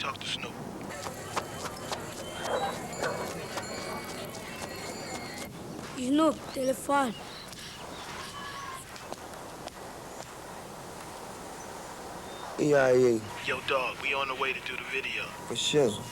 talk to Snoop. Snoop, telefon. EIE. Yo, dog, we on the way to do the video. For shizzle.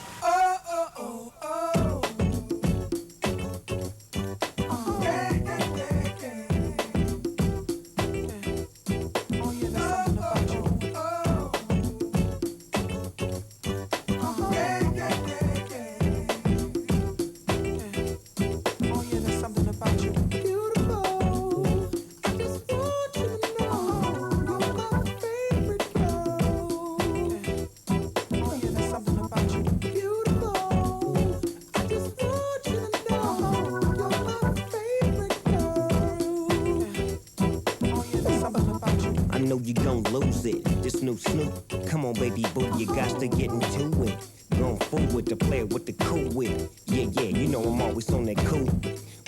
I know you gon' lose it. This new Snoop, come on, baby boo, you got to get into it. Going forward to play with the cool wit. Yeah, you know I'm always on that cool.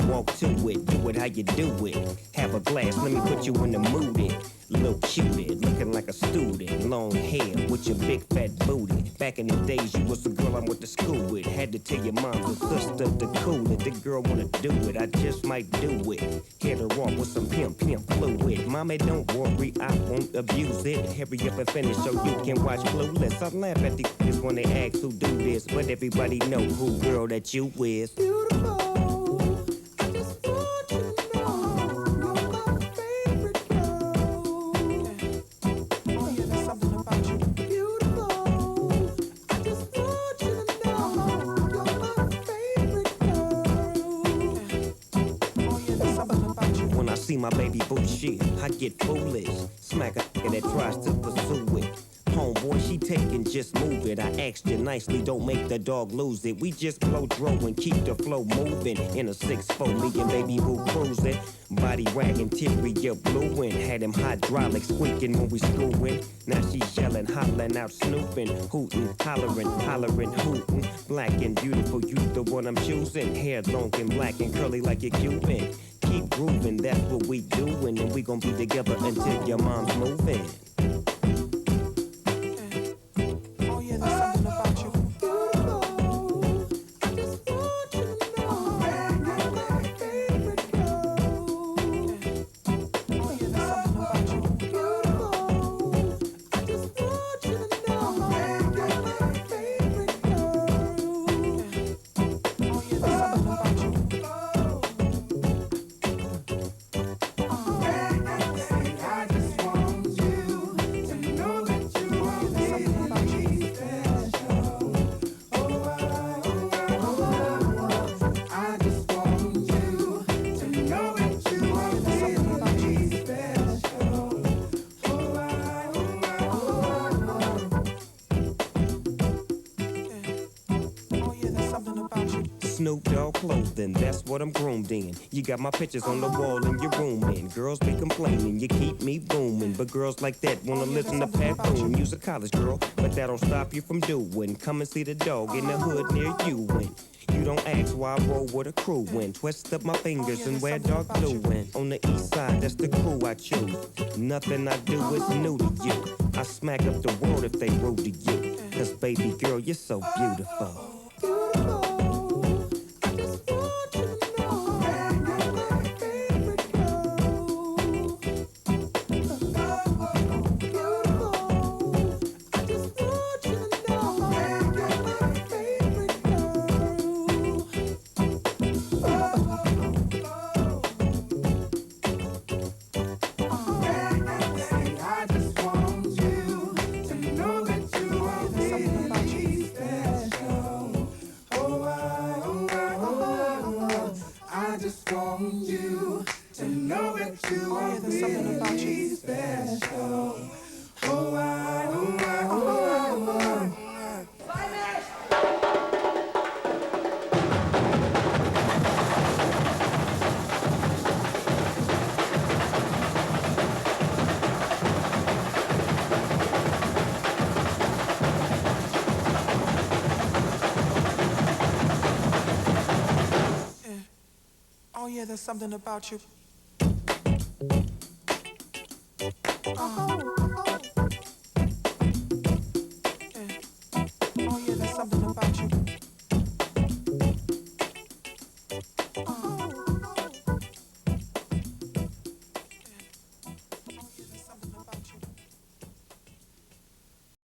Walk to it, do it how you do it. Have a glass, let me put you in the mood. Little cutie, looking like a student. Long hair with your big fat booty. Back in the days, you was the girl I went to school with. Had to tell your mom and sister to cool it. The girl wanna do it, I just might do it. Hit her off with some pimp fluid. Mommy, don't worry, I won't abuse it. Hurry up and finish so you can watch Clueless. I laugh at these niggas when they ask who do this, but everybody know who girl that you is. See my baby boo shit, I get foolish. Smack a nigga that tries to pursue it. Homeboy, she taking, just move it. I asked you nicely, don't make the dog lose it. We just blow throw and keep the flow moving. In a 6'4", me and baby boo cruising. Body wagging, interior blueing. Had him hydraulic squeaking when we screwing. Now she yelling, hollering out, snooping, hooting, hollering, hooting. Black and beautiful, you the one I'm choosing. Hair long and black and curly like a Cuban. Keep grooving, that's what we doing, and we gon' be together until your mom's moving. Oh yeah, there's something about you. Snoop Dogg clothing, that's what I'm groomed in. You got my pictures on the wall in your room, and girls be complaining, you keep me booming. But girls like that wanna listen to Pat Boone. You's a college girl, but that don't stop you from doing. Come and see the dog in the hood near you. And you don't ask why I roll with a crew. And twist up my fingers and wear dark blue. And on the east side, that's the crew I choose. Nothing I do is new to you. I smack up the world if they rude to you. Cause baby girl, you're so beautiful. Oh yeah, there's something about you. Oh yeah, there's something about you.